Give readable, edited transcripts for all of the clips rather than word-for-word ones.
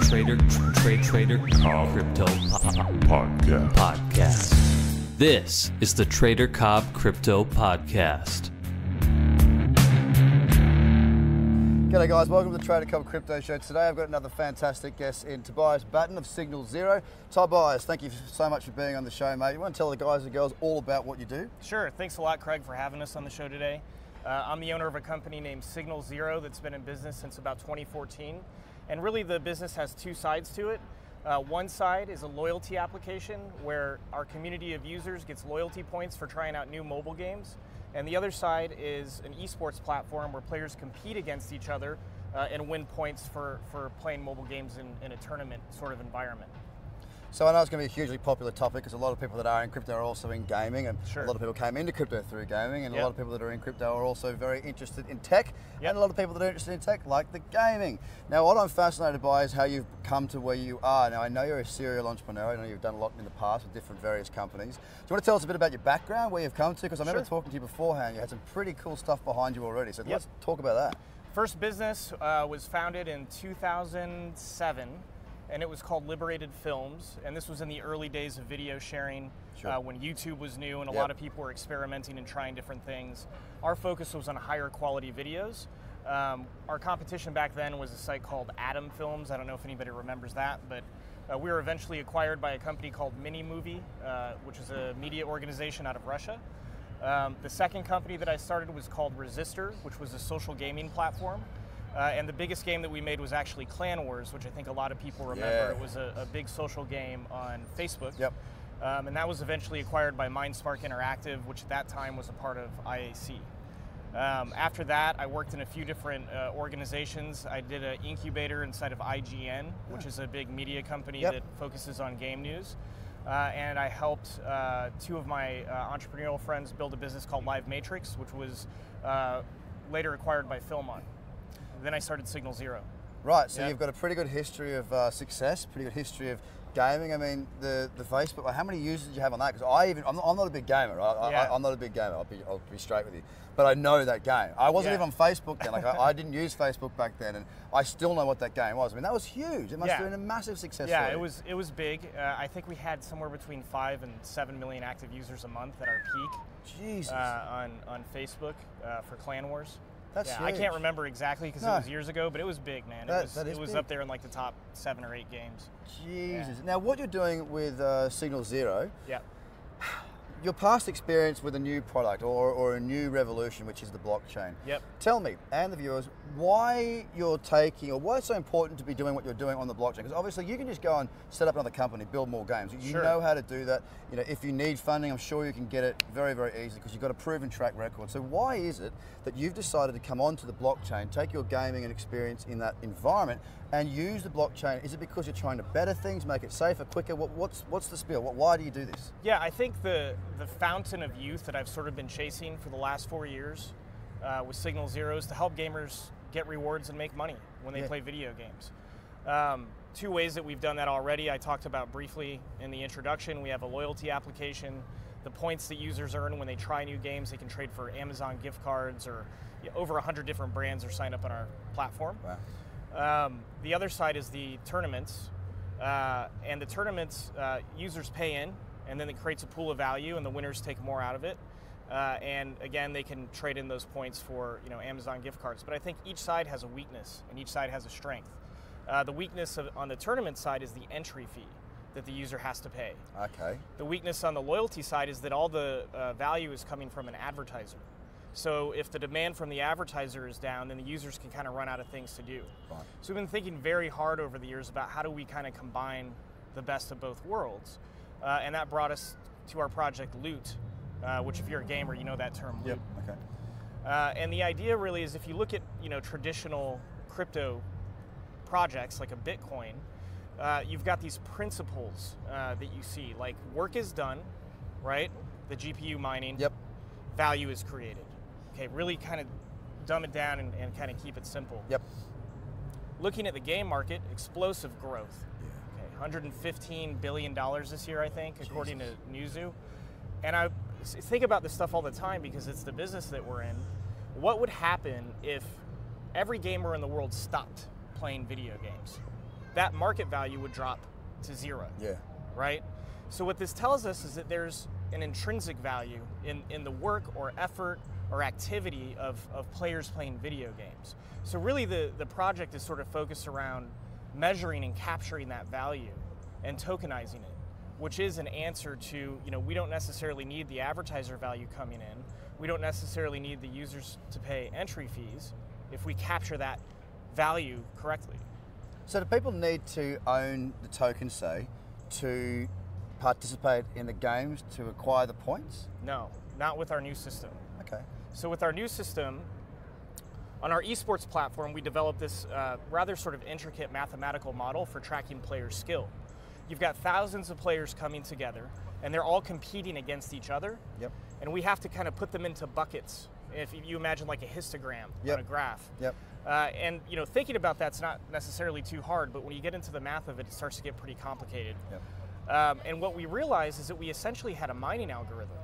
Trader Cobb Crypto Podcast. This is the Trader Cobb Crypto Podcast. G'day guys, welcome to the Trader Cobb Crypto Show. Today I've got another fantastic guest in Tobias Batton of Signal Zero. Tobias, thank you so much for being on the show, mate. You want to tell the guys and girls all about what you do? Sure, thanks a lot, Craig, for having us on the show today. I'm the owner of a company named Signal Zero that's been in business since about 2014. And really the business has two sides to it. One side is a loyalty application where our community of users gets loyalty points for trying out new mobile games. And the other side is an esports platform where players compete against each other and win points for playing mobile games in a tournament sort of environment. So I know it's going to be a hugely popular topic because a lot of people that are in crypto are also in gaming, and Sure. a lot of people came into crypto through gaming, and Yep. a lot of people that are in crypto are also very interested in tech, Yep. and a lot of people that are interested in tech like the gaming. Now what I'm fascinated by is how you've come to where you are. Now I know you're a serial entrepreneur, I know you've done a lot in the past with different various companies. Do you want to tell us a bit about your background, where you've come to? Because I remember Sure. talking to you beforehand, you had some pretty cool stuff behind you already, so Yep. let's talk about that. First business was founded in 2007, and it was called Liberated Films, and this was in the early days of video sharing. Sure. When YouTube was new and a Yep. lot of people were experimenting and trying different things. Our focus was on higher quality videos. Our competition back then was a site called Atom Films. I don't know if anybody remembers that, but we were eventually acquired by a company called Mini Movie, which is a media organization out of Russia. The second company that I started was called Resistor, which was a social gaming platform. And the biggest game that we made was actually Clan Wars, which I think a lot of people remember. Yeah. It was a big social game on Facebook. Yep. And that was eventually acquired by MindSpark Interactive, which at that time was a part of IAC. After that, I worked in a few different organizations. I did an incubator inside of IGN, which is a big media company Yep. that focuses on game news. And I helped two of my entrepreneurial friends build a business called Live Matrix, which was later acquired by Filmon. Then I started Signal Zero. Right, so Yeah. you've got a pretty good history of success, pretty good history of gaming. I mean, the Facebook, how many users did you have on that? Because I'm not a big gamer, right? Yeah. I'm not a big gamer, I'll be straight with you. But I know that game. I wasn't Yeah. even on Facebook then, like I didn't use Facebook back then, and I still know what that game was. I mean, that was huge. It must Yeah. have been a massive success Yeah, for you. it was big. I think we had somewhere between 5 and 7 million active users a month at our peak Jesus. on Facebook for Clan Wars. That's yeah, I huge. can't remember exactly because No. it was years ago, but it was big, man. That It is was big. up there in like the top 7 or 8 games. Jesus. Now, what you're doing with Signal Zero, Yeah. your past experience with a new product or a new revolution, which is the blockchain. Yep. Tell me, and the viewers, why you're taking, or why it's so important to be doing what you're doing on the blockchain. Because obviously you can just go and set up another company, build more games. You Sure. know how to do that. You know, if you need funding, I'm sure you can get it very, very easily because you've got a proven track record. So why is it that you've decided to come onto the blockchain, take your gaming and experience in that environment and use the blockchain? Is it because you're trying to better things, make it safer, quicker? What's the spiel? Why do you do this? Yeah, I think the fountain of youth that I've sort of been chasing for the last 4 years with Signal Zero is to help gamers get rewards and make money when they Yeah. play video games. Two ways that we've done that already, I talked about briefly in the introduction. We have a loyalty application. The points that users earn when they try new games, they can trade for Amazon gift cards, or over 100 different brands are signed up on our platform. Wow. The other side is the tournaments. And the tournaments, users pay in, and then it creates a pool of value, and the winners take more out of it. And again, they can trade in those points for Amazon gift cards. But I think each side has a weakness, and each side has a strength. The weakness on the tournament side is the entry fee that the user has to pay. Okay. The weakness on the loyalty side is that all the value is coming from an advertiser. So if the demand from the advertiser is down, then the users can kind of run out of things to do. Fine. So we've been thinking very hard over the years about how do we kind of combine the best of both worlds. And that brought us to our project Loot, which if you're a gamer, you know that term, Loot. Yep. Okay. And the idea really is if you look at traditional crypto projects like a Bitcoin, you've got these principles that you see, like work is done, right? The GPU mining, Yep. value is created. Okay, really kind of dumb it down and kind of keep it simple. Yep. Looking at the game market, explosive growth. Okay, $115 billion this year, I think, according to Newzoo. And I think about this stuff all the time because it's the business that we're in. What would happen if every gamer in the world stopped playing video games, that market value would drop to zero. Yeah. Right? So what this tells us is that there's an intrinsic value in the work or effort or activity of players playing video games. So really the project is sort of focused around measuring and capturing that value and tokenizing it, which is an answer to, we don't necessarily need the advertiser value coming in. We don't necessarily need the users to pay entry fees if we capture that value correctly. So do people need to own the token, say, to participate in the games to acquire the points? No, not with our new system. Okay. So with our new system, on our esports platform, we developed this rather sort of intricate mathematical model for tracking player skill. You've got thousands of players coming together, and they're all competing against each other. Yep. And we have to kind of put them into buckets. If you imagine like a histogram Yep. on a graph. Yep. And thinking about that's not necessarily too hard, but when you get into the math of it, it starts to get pretty complicated. Yep. And what we realized is that we essentially had a mining algorithm,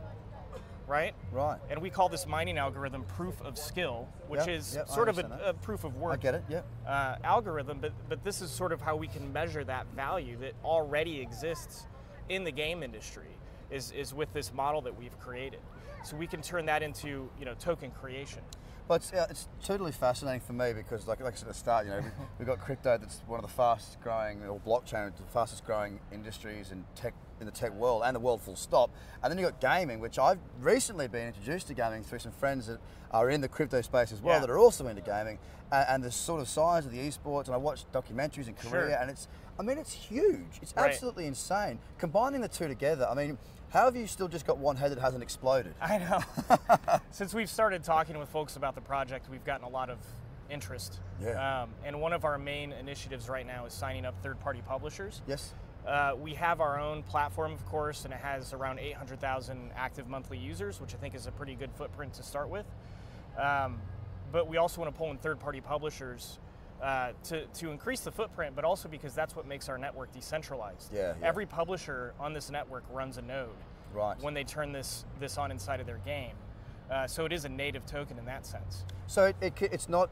right? Right. And we call this mining algorithm proof of skill, which Yep, is yep, I sort of understand a proof of work I get it, yep. algorithm, but this is sort of how we can measure that value that already exists in the game industry, is with this model that we've created. So we can turn that into token creation. But it's totally fascinating for me because, like I said at the start, we've got crypto that's one of the fastest growing, or blockchain, the fastest growing industries in the tech world and the world full stop. And then you've got gaming, which I've recently been introduced to gaming through some friends that are in the crypto space as well, Yeah. that are also into gaming. And the sort of size of the esports, and I watch documentaries in Korea, Sure. and it's huge. It's Right. absolutely insane. Combining the two together, how have you still just got one head that hasn't exploded? I know. Since we've started talking with folks about the project, we've gotten a lot of interest. Yeah. And one of our main initiatives right now is signing up third-party publishers. Yes. We have our own platform, of course, and it has around 800,000 active monthly users, which I think is a pretty good footprint to start with. But we also want to pull in third-party publishers to increase the footprint, but also because that's what makes our network decentralized. Yeah. Every publisher on this network runs a node Right. when they turn this on inside of their game. So it is a native token in that sense. So it's not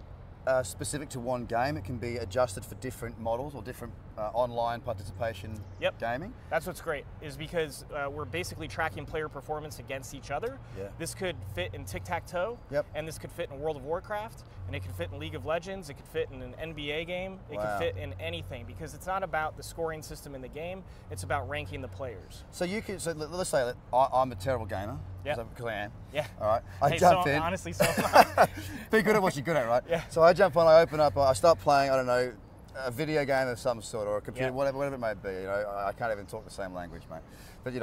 specific to one game. It can be adjusted for different models or different online participation Yep. gaming. That's what's great, is because we're basically tracking player performance against each other. Yeah. This could fit in tic-tac-toe, Yep. and this could fit in World of Warcraft, and it could fit in League of Legends, it could fit in an NBA game, it Wow. could fit in anything, because it's not about the scoring system in the game, it's about ranking the players. So let's say that I'm a terrible gamer, Yep. because I am. Yeah. All right. I Hey, jump so, in. honestly, so am I. Be good at what you're good at, right? Yeah. So I jump on, I open up, I start playing, I don't know, a video game of some sort, or a computer, Yeah. whatever it may be. I can't even talk the same language, mate. But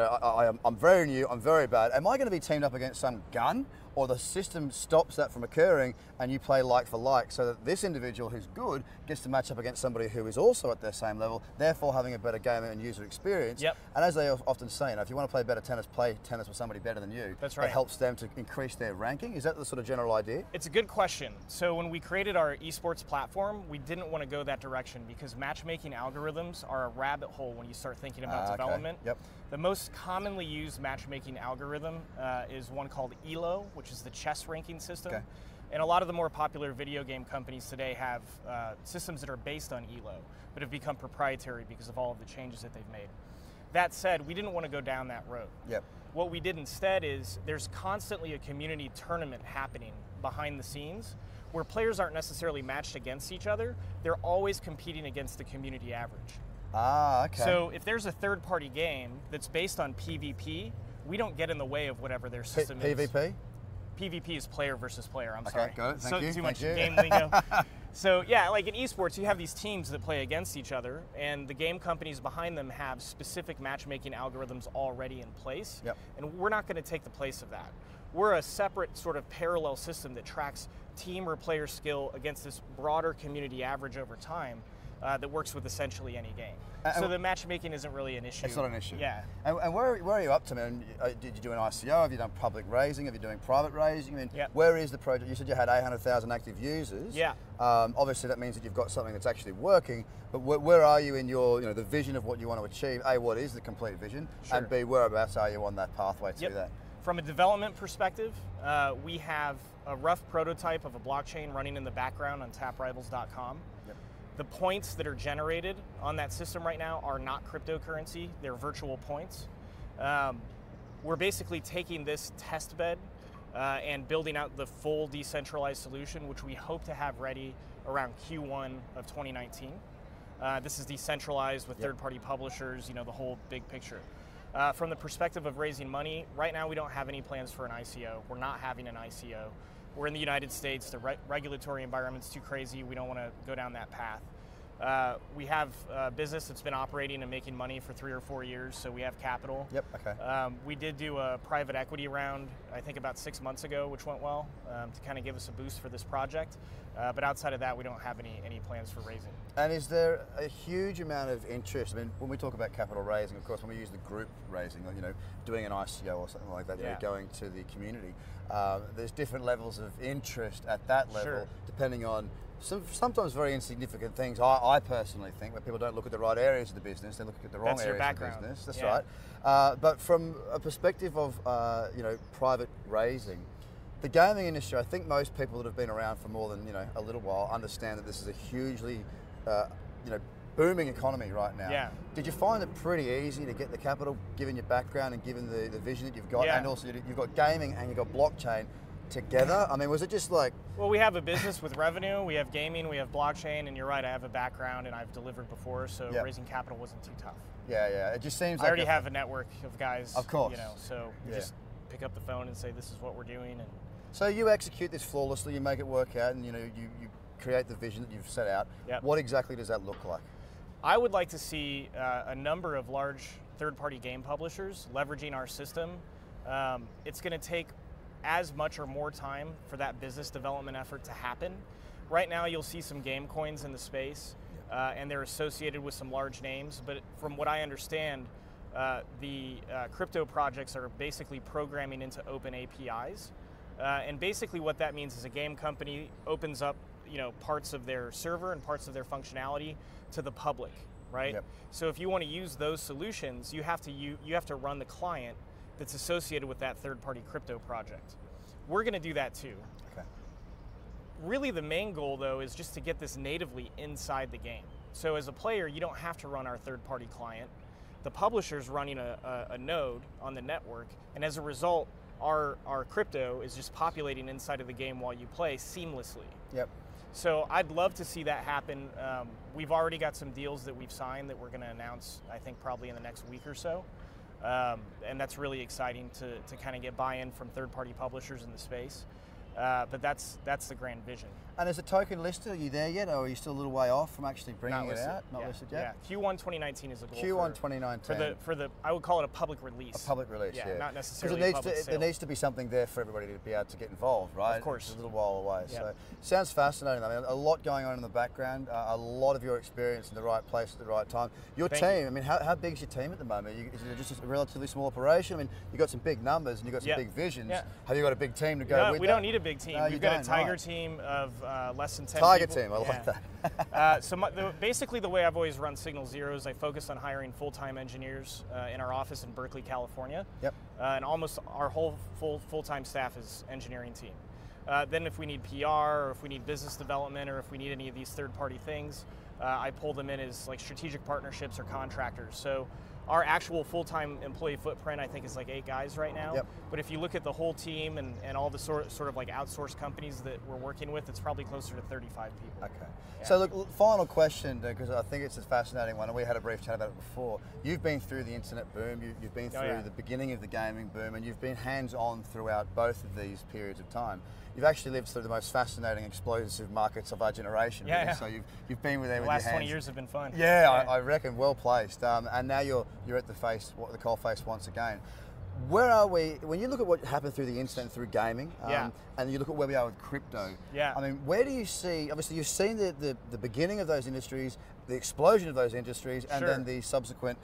I'm very new, I'm very bad. Am I going to be teamed up against some gun, or the system stops that from occurring and you play like for like, so that this individual who's good gets to match up against somebody who is also at their same level, therefore having a better game and user experience? Yep. And as they often say, if you want to play better tennis, play tennis with somebody better than you. That's right. It helps them to increase their ranking. Is that the sort of general idea? It's a good question. So when we created our esports platform, we didn't want to go that direction because matchmaking algorithms are a rabbit hole when you start thinking about Okay. development. Yep. The most commonly used matchmaking algorithm is one called ELO, which is the chess ranking system. Okay. And a lot of the more popular video game companies today have systems that are based on ELO, but have become proprietary because of all of the changes that they've made. That said, we didn't want to go down that road. Yep. What we did instead is there's constantly a community tournament happening behind the scenes where players aren't necessarily matched against each other. They're always competing against the community average. Ah, okay. So if there's a third-party game that's based on PvP, we don't get in the way of whatever their system is. PvP? PvP is player versus player, I'm Okay, sorry. got it. Thank you. Too Thank much you. game lingo. So yeah, like in esports, you have these teams that play against each other, and the game companies behind them have specific matchmaking algorithms already in place. Yep. And we're not going to take the place of that. We're a separate sort of parallel system that tracks team or player skill against this broader community average over time that works with essentially any game. So the matchmaking isn't really an issue. It's not an issue. Yeah. And where are you up to, man? Did you do an ICO? Have you done public raising? Have you doing private raising? I mean, Yep. where is the project? You said you had 800,000 active users. Yeah. Obviously, that means that you've got something that's actually working. But where are you in your, the vision of what you want to achieve? A, what is the complete vision? Sure. And B, whereabouts are you on that pathway to Yep. that? From a development perspective, we have a rough prototype of a blockchain running in the background on taprivals.com. Yep. The points that are generated on that system right now are not cryptocurrency, they're virtual points. We're basically taking this test bed and building out the full decentralized solution, which we hope to have ready around Q1 of 2019. This is decentralized with third-party publishers, the whole big picture. From the perspective of raising money, right now we don't have any plans for an ICO. We're not having an ICO. We're in the United States. The regulatory environment's too crazy. We don't want to go down that path. We have a business that's been operating and making money for 3 or 4 years, so we have capital. Yep, okay. We did do a private equity round, I think about 6 months ago, which went well, to kind of give us a boost for this project. But outside of that, we don't have any plans for raising. And is there a huge amount of interest? I mean, when we talk about capital raising, of course, when we use the group raising, doing an ICO or something like that, going to the community, there's different levels of interest at that level, depending on sometimes very insignificant things. I personally think where people don't look at the right areas of the business, they look at the wrong areas of the business. That's right. But from a perspective of private raising, the gaming industry, I think most people that have been around for more than a little while understand that this is a hugely booming economy right now. Yeah. Did you find it pretty easy to get the capital, given your background and given the vision that you've got, and also you've got gaming and you've got blockchain together? I mean, was it just like... Well, we have a business with revenue, we have gaming, we have blockchain, and you're right, I have a background and I've delivered before, so raising capital wasn't too tough. Yeah, it just seems like... I already have a network of guys, of course. So we just pick up the phone and say, this is what we're doing. And so you execute this flawlessly, you make it work out, and you create the vision that you've set out. Yep. What exactly does that look like? I would like to see a number of large third-party game publishers leveraging our system. It's going to take as much or more time for that business development effort to happen. Right now you'll see some game coins in the space, and they're associated with some large names, but from what I understand, the crypto projects are basically programming into open APIs. And basically what that means is a game company opens up parts of their server and parts of their functionality to the public, right? Yep. So if you want to use those solutions, you have to run the client that's associated with that third-party crypto project. We're going to do that too. Okay. Really the main goal though is just to get this natively inside the game. So as a player, you don't have to run our third-party client. The publisher's running a node on the network, and as a result, our crypto is just populating inside of the game while you play seamlessly. Yep. So I'd love to see that happen. We've already got some deals that we've signed that we're going to announce, I think, probably in the next week or so. And that's really exciting to kind of get buy-in from third-party publishers in the space. But that's the grand vision. And as a token listed, are you there yet, or are you still a little way off from actually bringing it out? Not listed yet? Yeah, Q1 2019 is the goal. Q1 2019. For the I would call it a public release. A public release, yeah. Not necessarily because there needs to be something there for everybody to be able to get involved, right? Of course. It's a little while away. Yeah. So sounds fascinating. I mean, a lot going on in the background, a lot of your experience in the right place at the right time. Your team, I mean, how big is your team at the moment? Is it just a relatively small operation? I mean, you've got some big numbers and you've got some big visions. Yeah. Have you got a big team to go with we that? don't need a big team. No, We've got a tiger team of less than 10 Tiger people. team, I like that. So basically the way I've always run Signal Zero is I focus on hiring full-time engineers in our office in Berkeley, California. Yep. And almost our whole full-time staff is engineering team. Then if we need PR, or if we need business development, or if we need any of these third-party things, I pull them in as like strategic partnerships or contractors. So our actual full-time employee footprint, I think, is like 8 guys right now. Yep. But if you look at the whole team and all the sort of like outsourced companies that we're working with, it's probably closer to 35 people. Okay. Yeah. So look, final question, because I think it's a fascinating one, and we had a brief chat about it before. You've been through the internet boom, you've been through the beginning of the gaming boom, and you've been hands-on throughout both of these periods of time. You've actually lived through the most fascinating, explosive markets of our generation. Yeah, really. Yeah. So you've been with there with your hands. The last 20 years have been fun. Yeah, I reckon, well placed. And now you're at the coal face once again. Where are we, when you look at what happened through the internet and through gaming, and you look at where we are with crypto, I mean, where do you see, obviously you've seen the beginning of those industries, the explosion of those industries, and then the subsequent,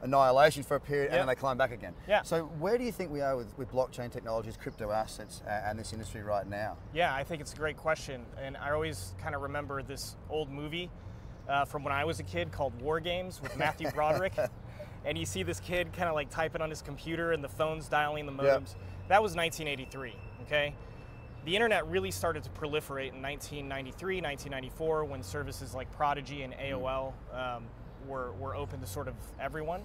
annihilation for a period, and then they climb back again. Yeah. So where do you think we are with blockchain technologies, crypto assets, and this industry right now? Yeah, I think it's a great question. And I always kind of remember this old movie from when I was a kid called War Games with Matthew Broderick. and you see this kid kind of like typing on his computer and the phone's dialing the modems. Yep. That was 1983, okay? The internet really started to proliferate in 1993, 1994, when services like Prodigy and AOL were open to sort of everyone.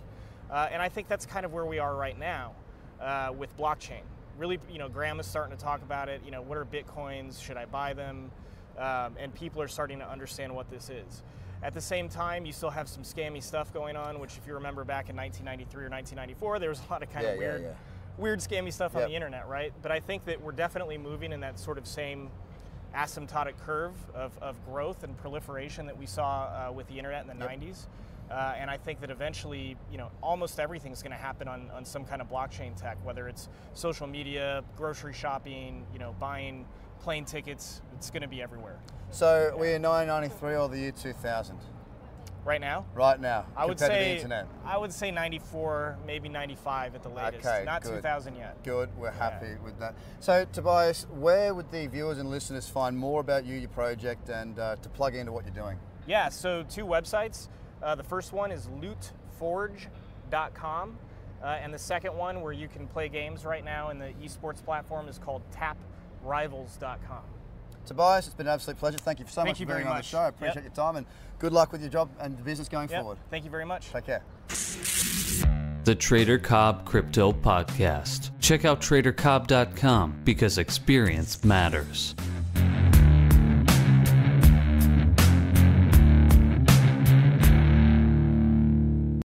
And I think that's kind of where we are right now with blockchain. Really, Graham is starting to talk about it. What are Bitcoins? Should I buy them? And people are starting to understand what this is. At the same time, you still have some scammy stuff going on, which if you remember back in 1993 or 1994, there was a lot of kind of weird scammy stuff on the internet, right? But I think that we're definitely moving in that sort of same asymptotic curve of growth and proliferation that we saw with the internet in the 90s. And I think that eventually, almost everything's going to happen on some kind of blockchain tech, whether it's social media, grocery shopping, buying plane tickets. It's going to be everywhere. So we're in 1993 or the year 2000? Right now? Right now. I would say the internet. I would say 94, maybe 95 at the latest. Okay, Not good. 2000 yet. Good, we're happy with that. So Tobias, where would the viewers and listeners find more about you, your project, and to plug into what you're doing? Yeah, so 2 websites. The first one is lootforge.com, and the second one, where you can play games right now in the esports platform, is called taprivals.com. Tobias, it's been an absolute pleasure. Thank you so much for being on the show. I appreciate your time, and good luck with your job and the business going forward. Thank you very much. Take care. The Trader Cobb Crypto Podcast. Check out tradercobb.com because experience matters.